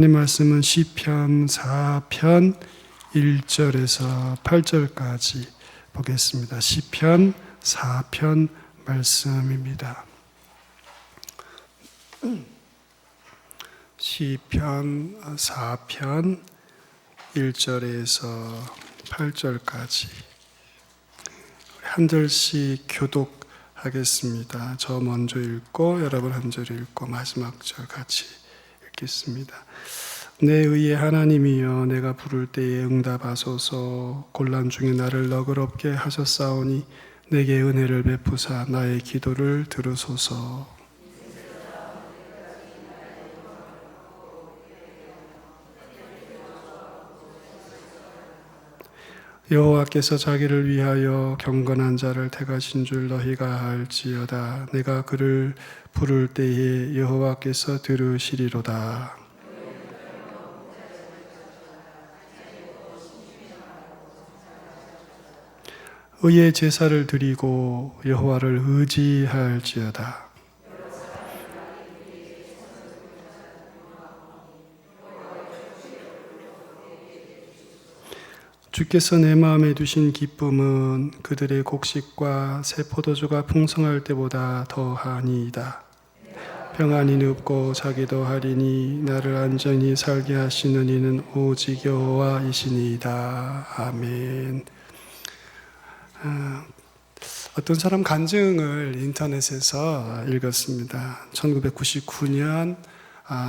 하나님 말씀은 시편 4편 1절에서 8절까지 보겠습니다. 시편 4편 말씀입니다. 시편 4편 1절에서 8절까지 한 절씩 교독하겠습니다. 저 먼저 읽고 여러분 한 절 읽고 마지막 절 같이 읽겠습니다. 내 의의 하나님이여, 내가 부를 때에 응답하소서. 곤란 중에 나를 너그럽게 하셨사오니 내게 은혜를 베푸사 나의 기도를 들으소서. 여호와께서 자기를 위하여 경건한 자를 택하신 줄 너희가 알지어다. 내가 그를 부를 때에 여호와께서 들으시리로다. 의의 제사를 드리고 여호와를 의지할지어다. 주께서 내 마음에 두신 기쁨은 그들의 곡식과 새 포도주가 풍성할 때보다 더하니이다. 평안이 눕고 자기도 하리니 나를 안전히 살게 하시는 이는 오직 여호와이시니이다. 아멘. 어떤 사람 간증을 인터넷에서 읽었습니다. 1999년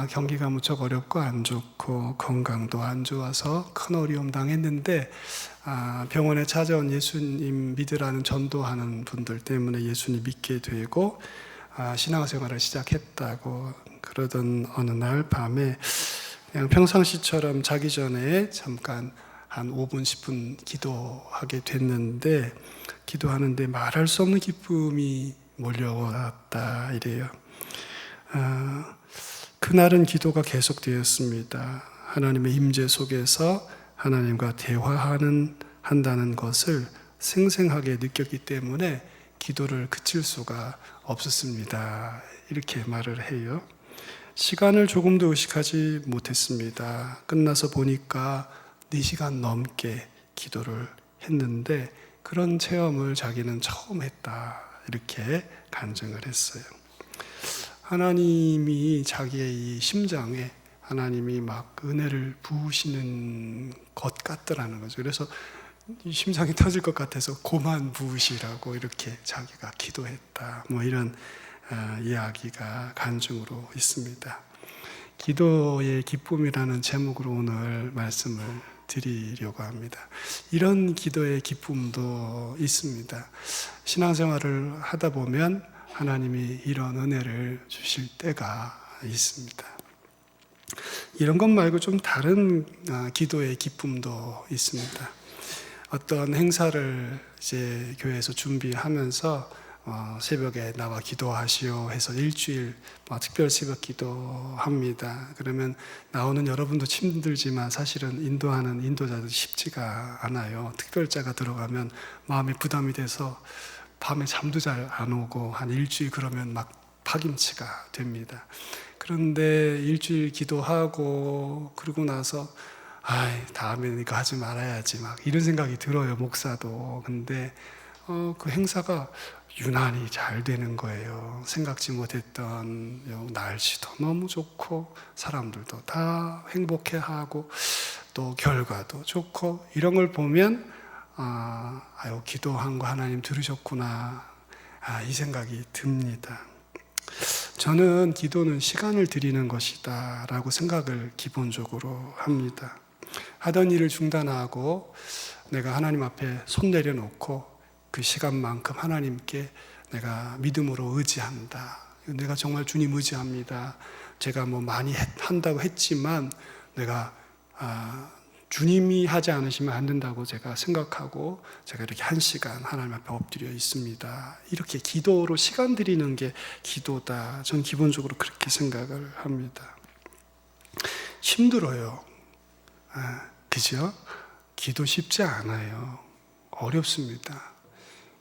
경기가 무척 어렵고 안 좋고 건강도 안 좋아서 큰 어려움 당했는데 병원에 찾아온 예수님 믿으라는 전도하는 분들 때문에 예수님 믿게 되고 신앙생활을 시작했다고 그러던 어느 날 밤에 그냥 평상시처럼 자기 전에 잠깐 한 5분, 10분 기도하게 됐는데 기도하는데 말할 수 없는 기쁨이 몰려왔다 이래요. 그날은 기도가 계속되었습니다. 하나님의 임재 속에서 하나님과 한다는 것을 생생하게 느꼈기 때문에 기도를 그칠 수가 없었습니다. 이렇게 말을 해요. 시간을 조금도 의식하지 못했습니다. 끝나서 보니까 4시간 넘게 기도를 했는데 그런 체험을 자기는 처음 했다. 이렇게 간증을 했어요. 하나님이 자기의 이 심장에 하나님이 막 은혜를 부으시는 것 같더라는 거죠. 그래서 이 심장이 터질 것 같아서 고만 부으시라고 이렇게 자기가 기도했다. 뭐 이런 이야기가 간증으로 있습니다. 기도의 기쁨이라는 제목으로 오늘 말씀을 드리려고 합니다. 이런 기도의 기쁨도 있습니다. 신앙생활을 하다 보면 하나님이 이런 은혜를 주실 때가 있습니다. 이런 것 말고 좀 다른 기도의 기쁨도 있습니다. 어떤 행사를 이제 교회에서 준비하면서 새벽에 나와 기도하시오 해서 일주일 특별 새벽 기도합니다. 그러면 나오는 여러분도 힘들지만 사실은 인도하는 인도자들 쉽지가 않아요. 특별자가 들어가면 마음에 부담이 돼서 밤에 잠도 잘 안 오고 한 일주일 그러면 막 파김치가 됩니다. 그런데 일주일 기도하고 그러고 나서 다음에는 이거 하지 말아야지 막 이런 생각이 들어요. 목사도. 근데 그 행사가 유난히 잘 되는 거예요. 생각지 못했던 날씨도 너무 좋고 사람들도 다 행복해하고 또 결과도 좋고 이런 걸 보면 기도한 거 하나님 들으셨구나 이 생각이 듭니다. 저는 기도는 시간을 드리는 것이다 라고 생각을 기본적으로 합니다. 하던 일을 중단하고 내가 하나님 앞에 손 내려놓고 그 시간만큼 하나님께 내가 믿음으로 의지한다. 내가 정말 주님 의지합니다. 제가 뭐 많이 한다고 했지만 내가 주님이 하지 않으시면 안 된다고 제가 생각하고 제가 이렇게 1시간 하나님 앞에 엎드려 있습니다. 이렇게 기도로 시간 드리는 게 기도다. 전 기본적으로 그렇게 생각을 합니다. 힘들어요. 그죠? 기도 쉽지 않아요. 어렵습니다.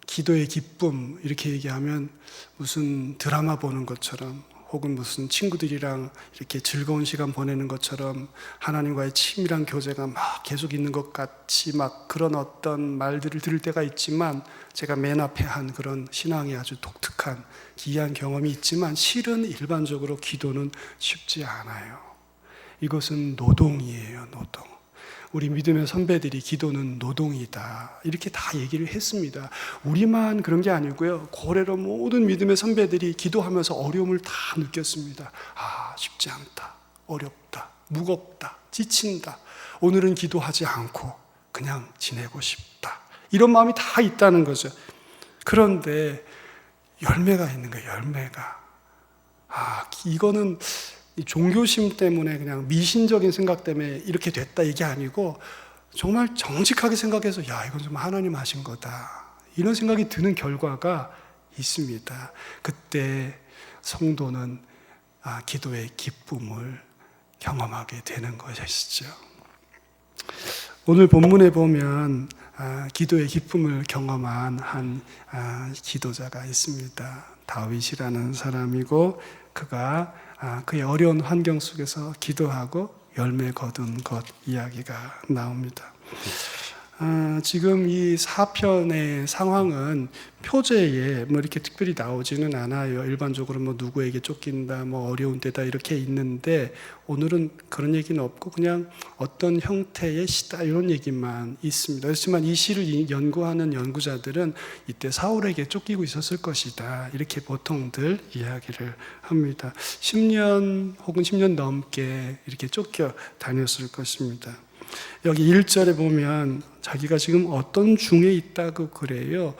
기도의 기쁨 이렇게 얘기하면 무슨 드라마 보는 것처럼 혹은 무슨 친구들이랑 이렇게 즐거운 시간 보내는 것처럼 하나님과의 친밀한 교제가 막 계속 있는 것 같이 막 그런 어떤 말들을 들을 때가 있지만, 제가 맨 앞에 한 그런 신앙의 아주 독특한 기이한 경험이 있지만, 실은 일반적으로 기도는 쉽지 않아요. 이것은 노동이에요, 노동. 우리 믿음의 선배들이 기도는 노동이다 이렇게 다 얘기를 했습니다. 우리만 그런 게 아니고요, 고래로 모든 믿음의 선배들이 기도하면서 어려움을 다 느꼈습니다. 쉽지 않다, 어렵다, 무겁다, 지친다, 오늘은 기도하지 않고 그냥 지내고 싶다, 이런 마음이 다 있다는 거죠. 그런데 열매가 있는 거예요. 열매가. 이거는 종교심 때문에, 그냥 미신적인 생각 때문에 이렇게 됐다 이게 아니고, 정말 정직하게 생각해서 이건 좀 하나님 하신 거다, 이런 생각이 드는 결과가 있습니다. 그때 성도는 기도의 기쁨을 경험하게 되는 것이죠. 오늘 본문에 보면 기도의 기쁨을 경험한 한 기도자가 있습니다. 다윗이라는 사람이고, 그가 그의 어려운 환경 속에서 기도하고 열매 거둔 것 이야기가 나옵니다. 지금 이 사편의 상황은 표제에 이렇게 특별히 나오지는 않아요. 일반적으로 누구에게 쫓긴다, 어려운 때다 이렇게 있는데, 오늘은 그런 얘기는 없고 그냥 어떤 형태의 시다 이런 얘기만 있습니다. 그렇지만 이 시를 연구하는 연구자들은 이때 사울에게 쫓기고 있었을 것이다 이렇게 보통들 이야기를 합니다. 10년 혹은 10년 넘게 이렇게 쫓겨 다녔을 것입니다. 여기 1절에 보면 자기가 지금 어떤 중에 있다고 그래요.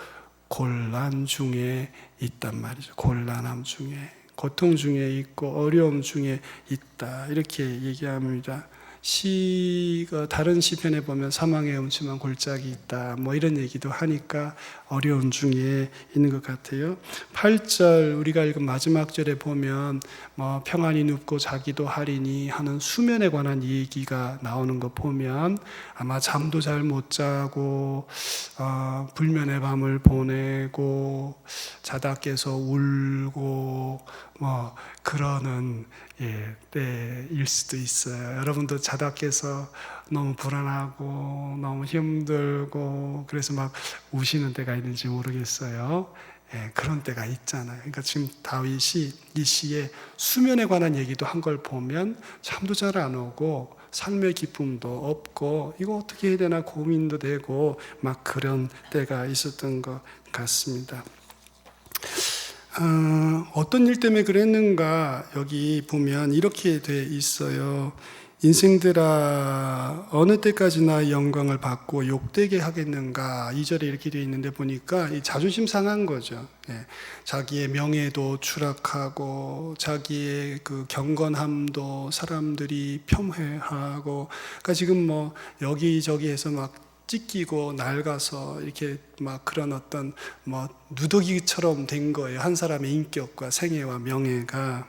곤란 중에 있단 말이죠. 곤란함 중에, 고통 중에 있고 어려움 중에 있다 이렇게 얘기합니다. 시가 다른 시편에 보면 사망의 음침한 골짜기 있다 이런 얘기도 하니까 어려운 중에 있는 것 같아요. 8절 우리가 읽은 마지막 절에 보면 평안이 눕고 자기도 하리니 하는 수면에 관한 얘기가 나오는 거 보면, 아마 잠도 잘 못 자고 불면의 밤을 보내고 자다 깨서 울고 그러는 때일 수도 있어요. 여러분도 자다 깨서 너무 불안하고 너무 힘들고 그래서 막 우시는 때가 있는지 모르겠어요. 그런 때가 있잖아요. 그러니까 지금 다윗이 이 시에 수면에 관한 얘기도 한 걸 보면 잠도 잘 안 오고 삶의 기쁨도 없고 이거 어떻게 해야 되나 고민도 되고 막 그런 때가 있었던 것 같습니다. 어떤 일 때문에 그랬는가, 여기 보면 이렇게 돼 있어요. 인생들아 어느 때까지나 영광을 받고 욕되게 하겠는가, 2절에 이렇게 돼 있는데 보니까 이 자존심 상한 거죠. 자기의 명예도 추락하고 자기의 그 경건함도 사람들이 폄훼하고, 그러니까 지금 여기저기 해서 막 찢기고 낡아서 이렇게 막 그런 어떤 누더기처럼 된 거예요. 한 사람의 인격과 생애와 명예가.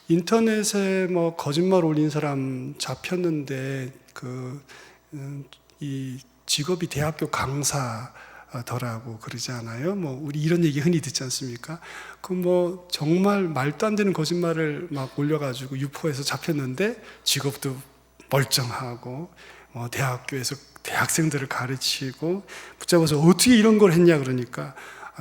인터넷에 거짓말 올린 사람 잡혔는데 이 직업이 대학교 강사더라고 그러지 않아요? 우리 이런 얘기 흔히 듣지 않습니까? 정말 말도 안 되는 거짓말을 막 올려가지고 유포해서 잡혔는데 직업도 멀쩡하고 대학교에서 대학생들을 가르치고 붙잡아서 어떻게 이런 걸 했냐 그러니까,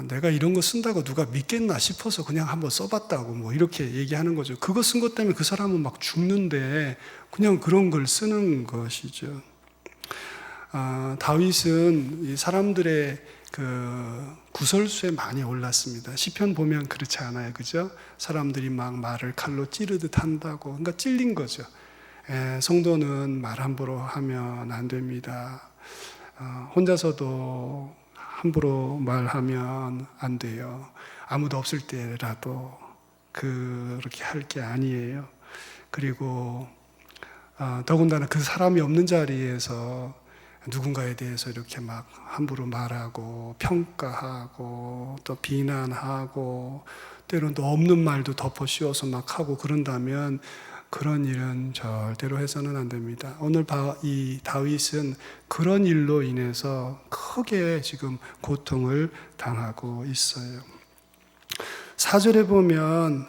내가 이런 거 쓴다고 누가 믿겠나 싶어서 그냥 한번 써봤다고 이렇게 얘기하는 거죠. 그거 쓴 것 때문에 그 사람은 막 죽는데 그냥 그런 걸 쓰는 것이죠. 다윗은 이 사람들의 그 구설수에 많이 올랐습니다. 시편 보면 그렇지 않아요, 그죠? 사람들이 막 말을 칼로 찌르듯 한다고, 그러니까 찔린 거죠. 성도는 말 함부로 하면 안 됩니다. 혼자서도 함부로 말하면 안 돼요. 아무도 없을 때라도 그렇게 할 게 아니에요. 그리고 더군다나 그 사람이 없는 자리에서 누군가에 대해서 이렇게 막 함부로 말하고 평가하고 또 비난하고 때로는 또 없는 말도 덮어 씌워서 막 하고 그런다면 그런 일은 절대로 해서는 안 됩니다. 오늘 이 다윗은 그런 일로 인해서 크게 지금 고통을 당하고 있어요. 4절에 보면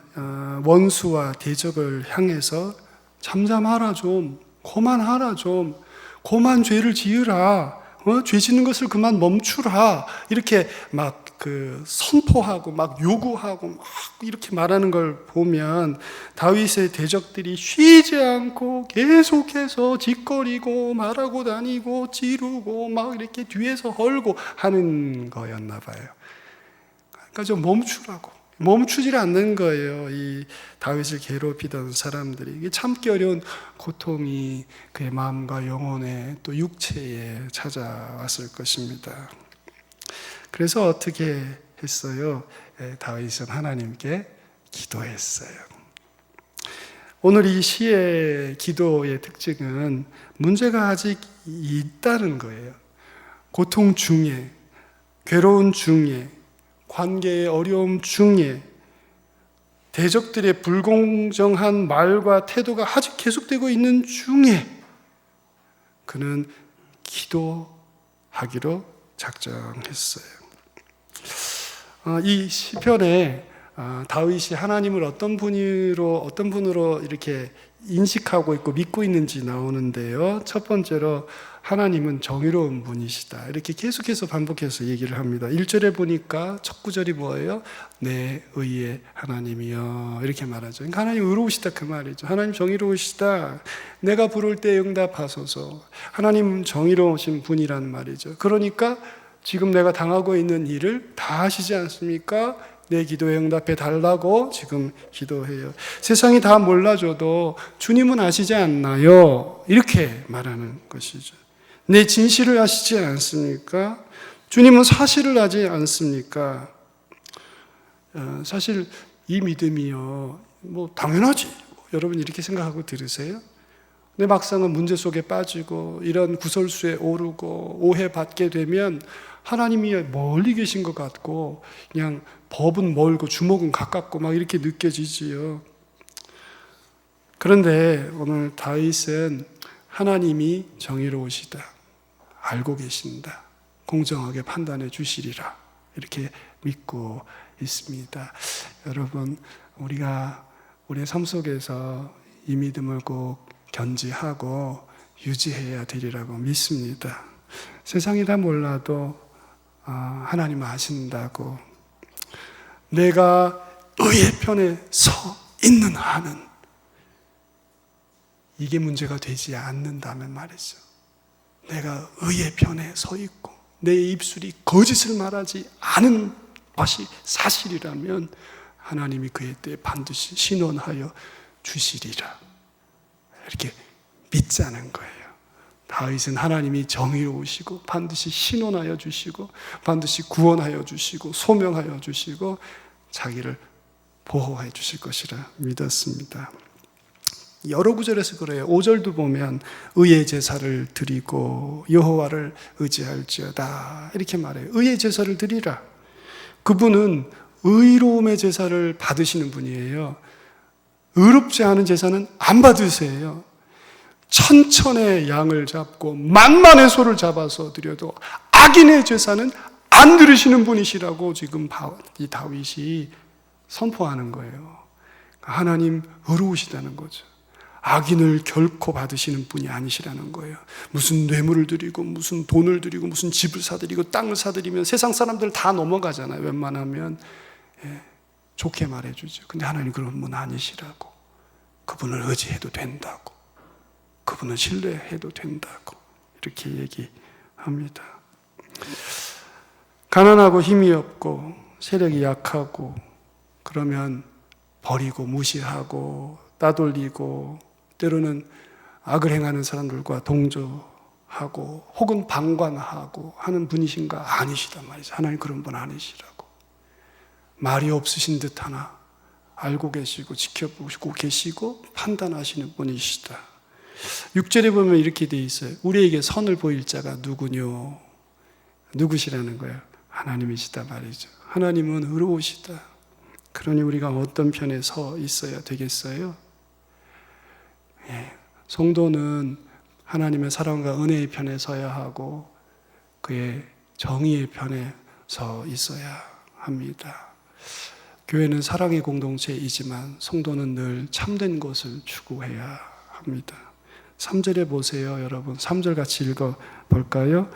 원수와 대적을 향해서 잠잠하라 좀, 고만하라 좀, 고만 죄를 지으라, 죄 짓는 것을 그만 멈추라, 이렇게 막 선포하고 막 요구하고 막 이렇게 말하는 걸 보면 다윗의 대적들이 쉬지 않고 계속해서 짓거리고 말하고 다니고 찌르고 막 이렇게 뒤에서 헐고 하는 거였나 봐요. 그러니까 좀 멈추라고. 멈추질 않는 거예요. 이 다윗을 괴롭히던 사람들이. 이게 참기 어려운 고통이 그의 마음과 영혼에 또 육체에 찾아왔을 것입니다. 그래서 어떻게 했어요? 다윗은 하나님께 기도했어요. 오늘 이 시의 기도의 특징은 문제가 아직 있다는 거예요. 고통 중에, 괴로운 중에, 관계의 어려움 중에, 대적들의 불공정한 말과 태도가 아직 계속되고 있는 중에 그는 기도하기로 작정했어요. 이 시편에 다윗이 하나님을 어떤 분으로 이렇게 인식하고 있고 믿고 있는지 나오는데요. 첫 번째로 하나님은 정의로운 분이시다. 이렇게 계속해서 반복해서 얘기를 합니다. 1절에 보니까 첫 구절이 뭐예요? 내 의의 하나님이여, 이렇게 말하죠. 그러니까 하나님 의로우시다 그 말이죠. 하나님 정의로우시다. 내가 부를 때 응답하소서. 하나님 정의로우신 분이란 말이죠. 그러니까 지금 내가 당하고 있는 일을 다 하시지 않습니까? 내 기도에 응답해 달라고 지금 기도해요. 세상이 다 몰라줘도 주님은 아시지 않나요? 이렇게 말하는 것이죠. 내 진실을 아시지 않습니까? 주님은 사실을 아지 않습니까? 사실 이 믿음이요, 당연하지. 여러분 이렇게 생각하고 들으세요? 근데 막상은 문제 속에 빠지고 이런 구설수에 오르고 오해받게 되면 하나님이 멀리 계신 것 같고 그냥 법은 멀고 주먹은 가깝고 막 이렇게 느껴지지요. 그런데 오늘 다윗은 하나님이 정의로우시다, 알고 계신다, 공정하게 판단해 주시리라, 이렇게 믿고 있습니다. 여러분, 우리가 우리의 삶 속에서 이 믿음을 꼭 견지하고 유지해야 되리라고 믿습니다. 세상이 다 몰라도 하나님은 아신다고, 내가 의의 편에 서 있는 한은 이게 문제가 되지 않는다면 말이죠. 내가 의의 편에 서 있고 내 입술이 거짓을 말하지 않은 것이 사실이라면 하나님이 그의 때에 반드시 신원하여 주시리라, 이렇게 믿자는 거예요. 다윗은 하나님이 정의로우시고 반드시 신원하여 주시고 반드시 구원하여 주시고 소명하여 주시고 자기를 보호해 주실 것이라 믿었습니다. 여러 구절에서 그래요. 5절도 보면 의의 제사를 드리고 여호와를 의지할지어다, 이렇게 말해요. 의의 제사를 드리라. 그분은 의로움의 제사를 받으시는 분이에요. 의롭지 않은 제사는 안 받으세요. 천천의 양을 잡고 만만의 소를 잡아서 드려도 악인의 제사는 안 들으시는 분이시라고 지금 이 다윗이 선포하는 거예요. 하나님 의로우시다는 거죠. 악인을 결코 받으시는 분이 아니시라는 거예요. 무슨 뇌물을 드리고 무슨 돈을 드리고 무슨 집을 사드리고 땅을 사드리면 세상 사람들 다 넘어가잖아요. 웬만하면 좋게 말해주죠. 근데 하나님 그런 분 아니시라고, 그분을 의지해도 된다고, 그분은 신뢰해도 된다고 이렇게 얘기합니다. 가난하고 힘이 없고 세력이 약하고 그러면 버리고 무시하고 따돌리고 때로는 악을 행하는 사람들과 동조하고 혹은 방관하고 하는 분이신가? 아니시단 말이죠. 하나님 그런 분 아니시라고. 말이 없으신 듯 하나 알고 계시고 지켜보시고 계시고 판단하시는 분이시다. 6절에 보면 이렇게 돼 있어요. 우리에게 선을 보일 자가 누구뇨? 누구시라는 거예요? 하나님이시다 말이죠. 하나님은 의로우시다. 그러니 우리가 어떤 편에 서 있어야 되겠어요? 성도는 하나님의 사랑과 은혜의 편에 서야 하고 그의 정의의 편에 서 있어야 합니다. 교회는 사랑의 공동체이지만 성도는 늘 참된 것을 추구해야 합니다. 3절에 보세요, 여러분. 3절 같이 읽어볼까요?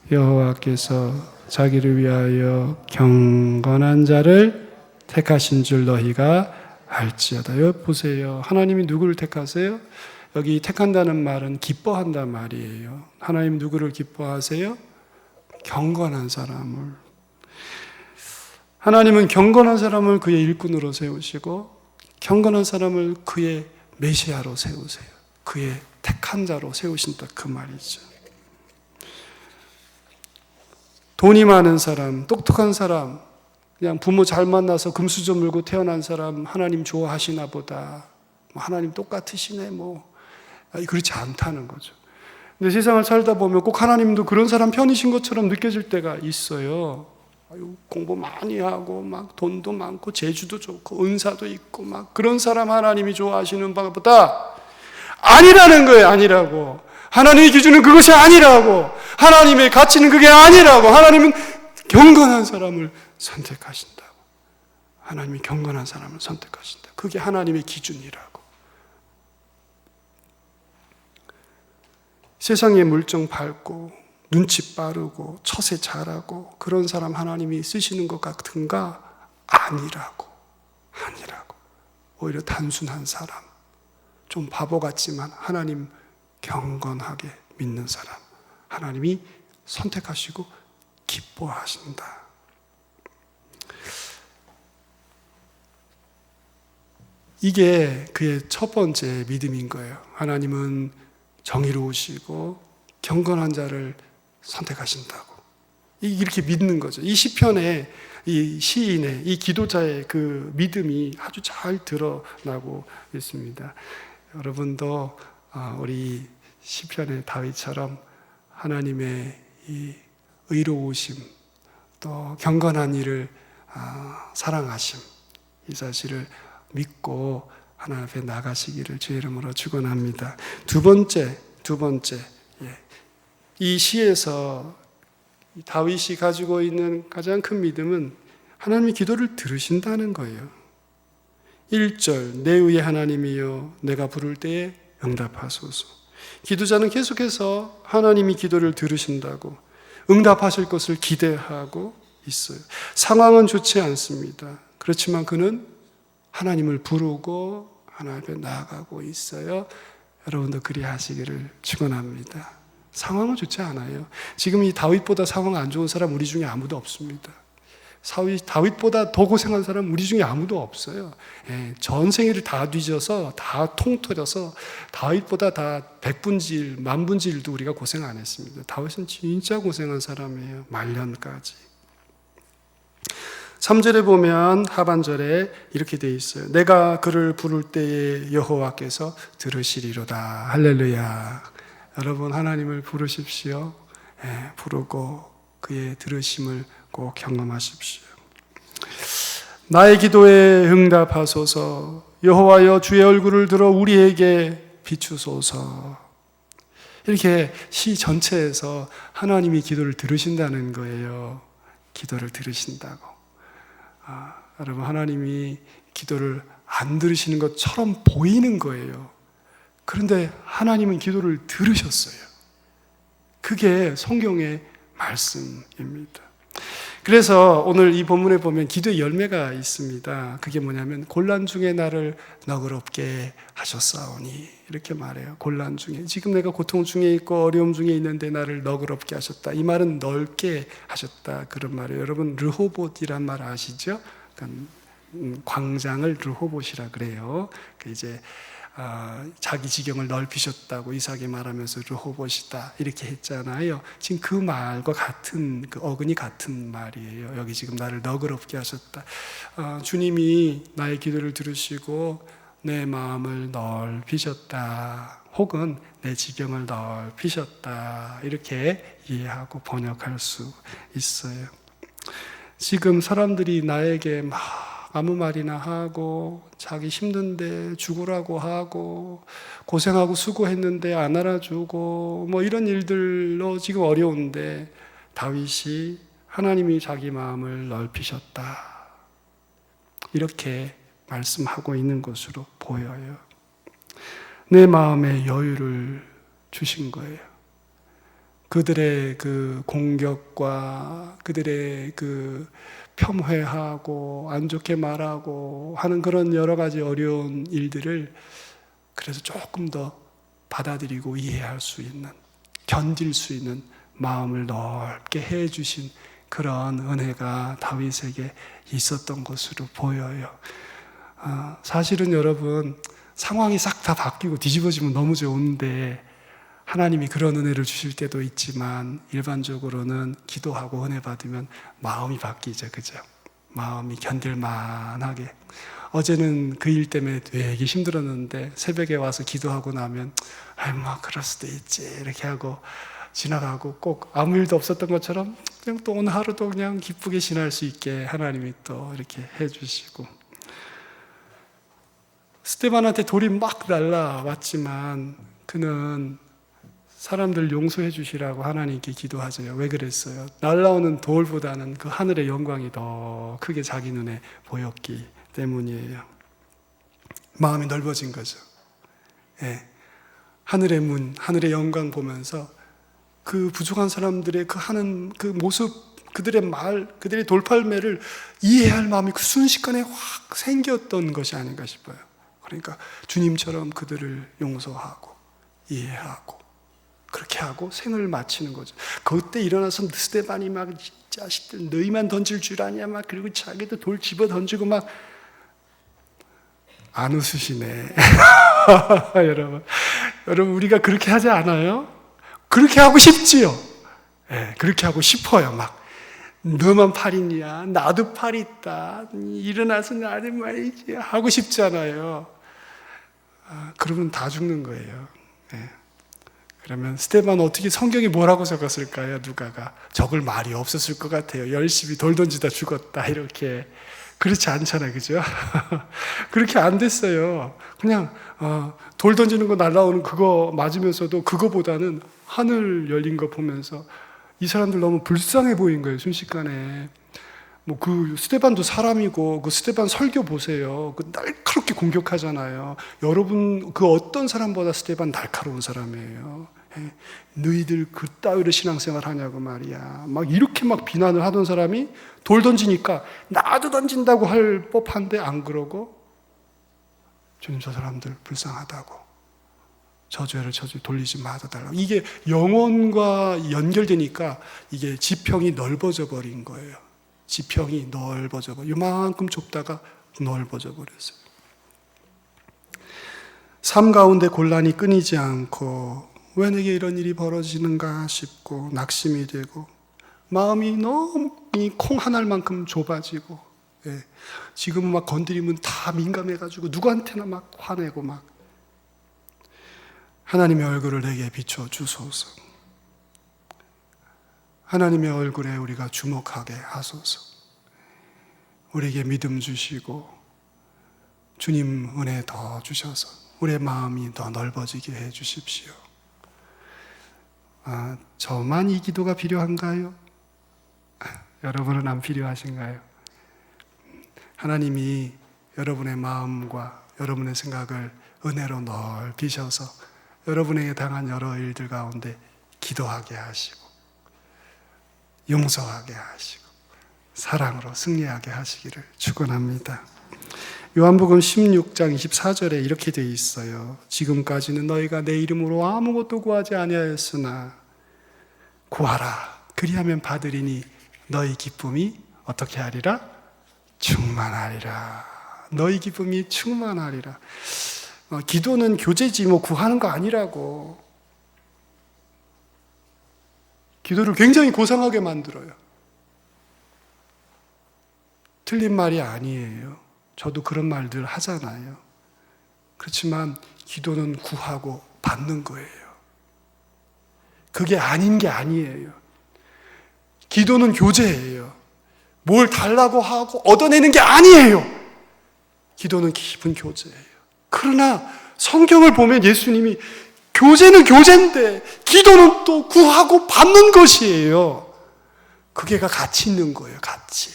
여호와께서 자기를 위하여 경건한 자를 택하신 줄 너희가 알지어다. 여기 보세요. 하나님이 누구를 택하세요? 여기 택한다는 말은 기뻐한단 말이에요. 하나님 누구를 기뻐하세요? 경건한 사람을. 하나님은 경건한 사람을 그의 일꾼으로 세우시고 경건한 사람을 그의 메시아로 세우세요. 그의 택한 자로 세우신다, 그 말이죠. 돈이 많은 사람, 똑똑한 사람, 그냥 부모 잘 만나서 금수저 물고 태어난 사람 하나님 좋아하시나 보다, 하나님 똑같으시네, 그렇지 않다는 거죠. 근데 세상을 살다 보면 꼭 하나님도 그런 사람 편이신 것처럼 느껴질 때가 있어요. 공부 많이 하고 막 돈도 많고 재주도 좋고 은사도 있고 막 그런 사람 하나님이 좋아하시는 바보다 아니라는 거예요. 아니라고. 하나님의 기준은 그것이 아니라고. 하나님의 가치는 그게 아니라고. 하나님은 경건한 사람을 선택하신다고. 하나님이 경건한 사람을 선택하신다. 그게 하나님의 기준이라고. 세상의 물정 밝고 눈치 빠르고 처세 잘하고 그런 사람 하나님이 쓰시는 것 같은가? 아니라고. 오히려 단순한 사람, 좀 바보 같지만 하나님 경건하게 믿는 사람 하나님이 선택하시고 기뻐하신다. 이게 그의 첫 번째 믿음인 거예요. 하나님은 정의로우시고 경건한 자를 선택하신다고. 이렇게 믿는 거죠. 이 시편에 이 시인의, 이 기도자의 그 믿음이 아주 잘 드러나고 있습니다. 여러분도 우리 시편의 다윗처럼 하나님의 이 의로우심, 또 경건한 일을 사랑하심, 이 사실을 믿고 하나님 앞에 나가시기를 주의 이름으로 축원합니다. 두 번째, 이 시에서 다윗이 가지고 있는 가장 큰 믿음은 하나님의 기도를 들으신다는 거예요. 1절, 내 의의 하나님이여 내가 부를 때에 응답하소서. 기도자는 계속해서 하나님이 기도를 들으신다고 응답하실 것을 기대하고 있어요. 상황은 좋지 않습니다. 그렇지만 그는 하나님을 부르고 하나님 앞에 나아가고 있어요. 여러분도 그리하시기를 축원합니다. 상황은 좋지 않아요. 지금 이 다윗보다 상황 안 좋은 사람 우리 중에 아무도 없습니다. 다윗보다 더 고생한 사람 우리 중에 아무도 없어요. 전생애를 다 뒤져서 다 통틀어서 다윗보다 다 백분질, 만분질도 우리가 고생 안 했습니다. 다윗은 진짜 고생한 사람이에요. 말년까지. 3절에 보면 하반절에 이렇게 되어 있어요. 내가 그를 부를 때에 여호와께서 들으시리로다. 할렐루야. 여러분 하나님을 부르십시오. 부르고 그의 들으심을 꼭 경험하십시오. 나의 기도에 응답하소서. 여호와여 주의 얼굴을 들어 우리에게 비추소서. 이렇게 시 전체에서 하나님이 기도를 들으신다는 거예요. 기도를 들으신다고. 여러분 하나님이 기도를 안 들으시는 것처럼 보이는 거예요. 그런데 하나님은 기도를 들으셨어요. 그게 성경의 말씀입니다. 그래서 오늘 이 본문에 보면 기도의 열매가 있습니다. 그게 뭐냐면 곤란 중에 나를 너그럽게 하셨사오니 이렇게 말해요. 곤란 중에, 지금 내가 고통 중에 있고 어려움 중에 있는데 나를 너그럽게 하셨다. 이 말은 넓게 하셨다, 그런 말이에요. 여러분 르호봇이란 말 아시죠? 그러니까 광장을 르호봇이라 그래요. 이제 자기 지경을 넓히셨다고 이삭이 말하면서 르호봇이다 이렇게 했잖아요. 지금 그 말과 같은, 그 어근이 같은 말이에요. 여기 지금 나를 너그럽게 하셨다. 주님이 나의 기도를 들으시고 내 마음을 넓히셨다, 혹은 내 지경을 넓히셨다, 이렇게 이해하고 번역할 수 있어요. 지금 사람들이 나에게 막 아무 말이나 하고 자기 힘든데 죽으라고 하고 고생하고 수고했는데 안 알아주고 이런 일들로 지금 어려운데 다윗이 하나님이 자기 마음을 넓히셨다, 이렇게 말씀하고 있는 것으로 보여요. 내 마음에 여유를 주신 거예요. 그들의 그 공격과 그들의 그 폄훼하고 안 좋게 말하고 하는 그런 여러 가지 어려운 일들을 그래서 조금 더 받아들이고 이해할 수 있는, 견딜 수 있는 마음을 넓게 해 주신 그런 은혜가 다윗에게 있었던 것으로 보여요. 사실은 여러분, 상황이 싹 다 바뀌고 뒤집어지면 너무 좋은데 하나님이 그런 은혜를 주실 때도 있지만 일반적으로는 기도하고 은혜 받으면 마음이 바뀌죠. 그죠? 마음이 견딜만하게. 어제는 그 일 때문에 되게 힘들었는데 새벽에 와서 기도하고 나면 뭐 그럴 수도 있지 이렇게 하고 지나가고, 꼭 아무 일도 없었던 것처럼 그냥 또 오늘 하루도 그냥 기쁘게 지날 수 있게 하나님이 또 이렇게 해주시고, 스데반한테 돌이 막 날라왔지만 그는 사람들 용서해 주시라고 하나님께 기도하죠. 왜 그랬어요? 날라오는 돌보다는 그 하늘의 영광이 더 크게 자기 눈에 보였기 때문이에요. 마음이 넓어진 거죠. 예. 하늘의 문, 하늘의 영광 보면서 그 부족한 사람들의 그 하는 그 모습, 그들의 말, 그들의 돌팔매를 이해할 마음이 그 순식간에 확 생겼던 것이 아닌가 싶어요. 그러니까 주님처럼 그들을 용서하고 이해하고 그렇게 하고 생을 마치는 거죠. 그때 일어나서 스데반이 막 자식들 너희만 던질 줄 아냐 막, 그리고 자기도 돌 집어 던지고 막. 안 웃으시네. 여러분 우리가 그렇게 하지 않아요? 그렇게 하고 싶지요. 네, 그렇게 하고 싶어요. 막 너만 팔 있냐, 나도 팔 있다, 일어나서 나도 말이지 하고 싶잖아요. 그러면 다 죽는 거예요. 네. 그러면 스데반 어떻게, 성경이 뭐라고 적었을까요? 누가가 적을 말이 없었을 것 같아요. 열심히 돌 던지다 죽었다 이렇게. 그렇지 않잖아요, 그죠? 그렇게 안 됐어요. 그냥 돌 던지는 거 날라오는 그거 맞으면서도 그거보다는 하늘 열린 거 보면서 이 사람들 너무 불쌍해 보인 거예요, 순식간에. 뭐 그 스데반도 사람이고, 그 스데반 설교 보세요. 그 날카롭게 공격하잖아요. 여러분 그 어떤 사람보다 스데반 날카로운 사람이에요. 너희들 그따위로 신앙생활 하냐고 말이야. 막 이렇게 막 비난을 하던 사람이 돌 던지니까 나도 던진다고 할 법한데 안 그러고, 주님 저 사람들 불쌍하다고, 저 죄를 돌리지 말아달라고. 이게 영혼과 연결되니까 이게 지평이 넓어져 버린 거예요. 지평이 넓어져 버려. 이만큼 좁다가 넓어져 버렸어요. 삶 가운데 곤란이 끊이지 않고 왜 내게 이런 일이 벌어지는가 싶고 낙심이 되고 마음이 너무 이 콩 한 알만큼 좁아지고, 예. 지금은 막 건드리면 다 민감해가지고 누구한테나 막 화내고 막. 하나님의 얼굴을 내게 비춰 주소서. 하나님의 얼굴에 우리가 주목하게 하소서. 우리에게 믿음 주시고 주님 은혜 더 주셔서 우리의 마음이 더 넓어지게 해 주십시오. 저만 이 기도가 필요한가요? 여러분은 안 필요하신가요? 하나님이 여러분의 마음과 여러분의 생각을 은혜로 넓히셔서 여러분에게 당한 여러 일들 가운데 기도하게 하시고 용서하게 하시고 사랑으로 승리하게 하시기를 축원합니다. 요한복음 16장 24절에 이렇게 되어 있어요. 지금까지는 너희가 내 이름으로 아무것도 구하지 아니하였으나 구하라 그리하면 받으리니 너희 기쁨이 어떻게 하리라? 충만하리라. 너희 기쁨이 충만하리라. 기도는 교제지 뭐 구하는 거 아니라고. 기도를 굉장히 고상하게 만들어요. 틀린 말이 아니에요. 저도 그런 말들 하잖아요. 그렇지만 기도는 구하고 받는 거예요. 그게 아닌 게 아니에요. 기도는 교제예요. 뭘 달라고 하고 얻어내는 게 아니에요. 기도는 깊은 교제예요. 그러나 성경을 보면 예수님이 교제는 교제인데 기도는 또 구하고 받는 것이에요. 그게가 같이 있는 거예요. 같이.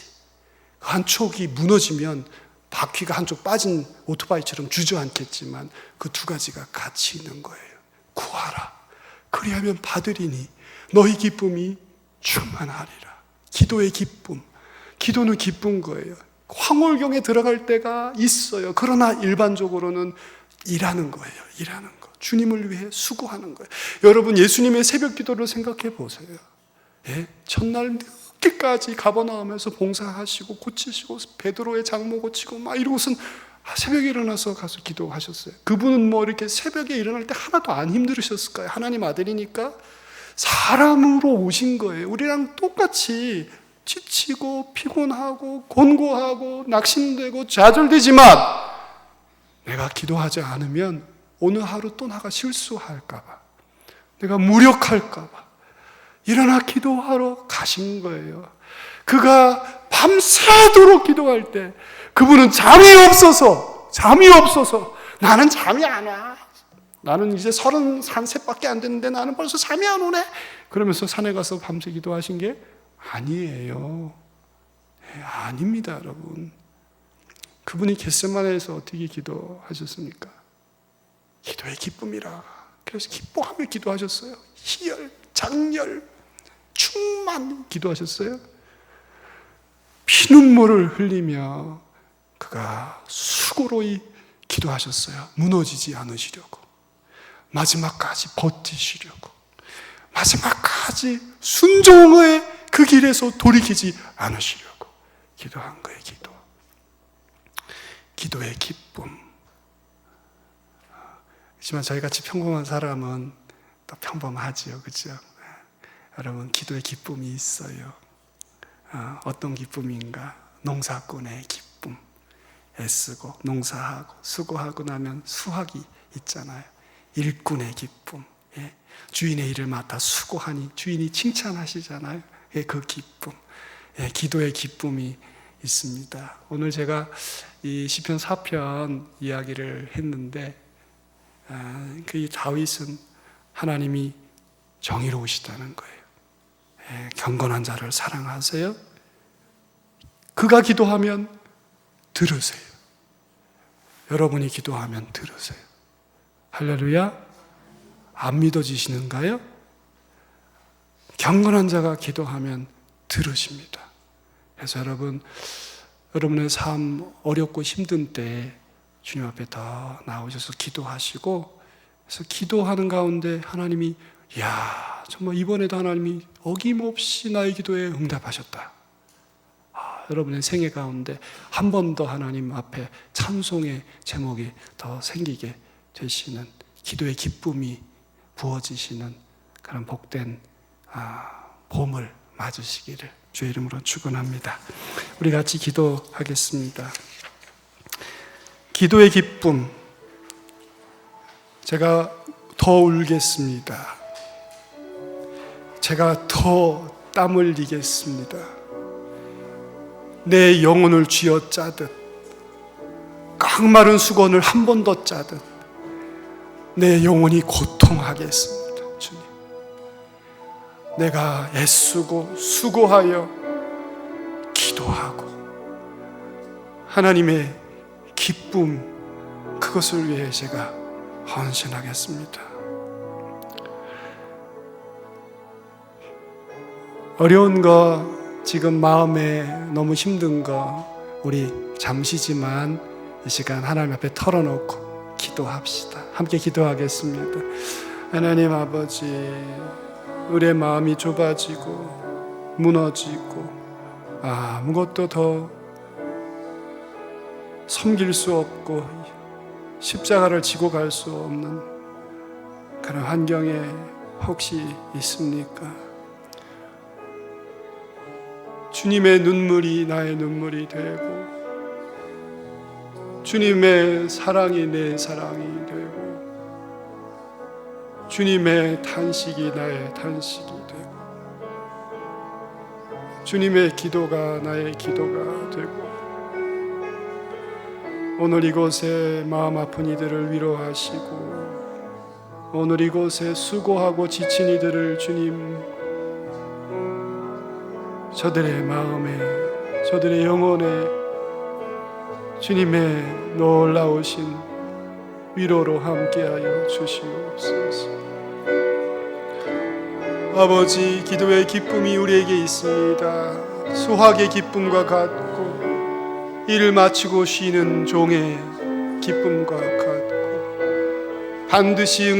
한 촉이 무너지면 바퀴가 한쪽 빠진 오토바이처럼 주저앉겠지만 그 두 가지가 같이 있는 거예요. 구하라. 그리하면 받으리니 너희 기쁨이 충만하리라. 기도의 기쁨. 기도는 기쁜 거예요. 황홀경에 들어갈 때가 있어요. 그러나 일반적으로는 일하는 거예요. 일하는 거. 주님을 위해 수고하는 거예요. 여러분, 예수님의 새벽 기도를 생각해 보세요. 예? 첫날 늦게까지 가버나움에서 봉사하시고 고치시고 베드로의 장모 고치고 막 이러고선 새벽에 일어나서 가서 기도하셨어요. 그분은 뭐 이렇게 새벽에 일어날 때 하나도 안 힘들으셨을까요? 하나님 아들이니까 사람으로 오신 거예요. 우리랑 똑같이 지치고 피곤하고 곤고하고 낙심되고 좌절되지만 내가 기도하지 않으면 오늘 하루 또 나가 실수할까 봐, 내가 무력할까 봐 일어나 기도하러 가신 거예요. 그가 밤새도록 기도할 때 그분은 잠이 없어서 나는 잠이 안 와. 나는 이제 33세밖에 안 됐는데 나는 벌써 잠이 안 오네. 그러면서 산에 가서 밤새 기도하신 게 아니에요. 네, 아닙니다, 여러분. 그분이 겟세마네에서 어떻게 기도하셨습니까? 기도의 기쁨이라. 그래서 기뻐하며 기도하셨어요. 희열, 장렬, 충만 기도하셨어요. 피눈물을 흘리며 그가 수고로이 기도하셨어요. 무너지지 않으시려고, 마지막까지 버티시려고, 마지막까지 순종의 그 길에서 돌이키지 않으시려고 기도한 거예요. 기도의 기쁨. 하지만 저희같이 평범한 사람은 또 평범하지요, 그렇죠? 여러분, 기도의 기쁨이 있어요. 어떤 기쁨인가? 농사꾼의 기쁨. 애쓰고 농사하고 수고하고 나면 수확이 있잖아요. 일꾼의 기쁨. 예. 주인의 일을 맡아 수고하니 주인이 칭찬하시잖아요. 예, 그 기쁨. 예, 기도의 기쁨이 있습니다. 오늘 제가 이 시편 4편 이야기를 했는데 그 다윗은 하나님이 정의로우시다는 거예요. 예, 경건한 자를 사랑하세요. 그가 기도하면 들으세요. 여러분이 기도하면 들으세요. 할렐루야. 안 믿어지시는가요? 경건한 자가 기도하면 들으십니다. 그래서 여러분의 삶 어렵고 힘든 때 주님 앞에 더 나오셔서 기도하시고, 그래서 기도하는 가운데 하나님이 정말 이번에도 하나님이 어김없이 나의 기도에 응답하셨다. 여러분의 생애 가운데 한 번 더 하나님 앞에 찬송의 제목이 더 생기게 되시는, 기도의 기쁨이 부어지시는 그런 복된 봄을 맞으시기를 주의 이름으로 축원합니다. 우리 같이 기도하겠습니다. 기도의 기쁨. 제가 더 울겠습니다. 제가 더 땀 흘리겠습니다. 내 영혼을 쥐어 짜듯, 깡마른 수건을 한 번 더 짜듯 내 영혼이 고통하겠습니다. 주님, 내가 애쓰고 수고하여 기도하고 하나님의 기쁨, 그것을 위해 제가 헌신하겠습니다. 어려운 거, 지금 마음에 너무 힘든 거 우리 잠시지만 이 시간 하나님 앞에 털어놓고 기도합시다. 함께 기도하겠습니다. 하나님 아버지, 우리의 마음이 좁아지고 무너지고 아무것도 더 섬길 수 없고 십자가를 지고 갈 수 없는 그런 환경에 혹시 있습니까? 주님의 눈물이 나의 눈물이 되고 주님의 사랑이 내 사랑이 되고 주님의 탄식이 나의 탄식이 되고 주님의 기도가 나의 기도가 되고 오늘 이곳에 마음 아픈 이들을 위로하시고 오늘 이곳에 수고하고 지친 이들을 주님 저들의 마음에 저들의 영혼에 주님의 놀라우신 위로로 함께하여 주시옵소서. 아버지, 기도의 기쁨이 우리에게 있습니다. 수확의 기쁨과 같고 일을 마치고 쉬는 종의 기쁨과 같고 반드시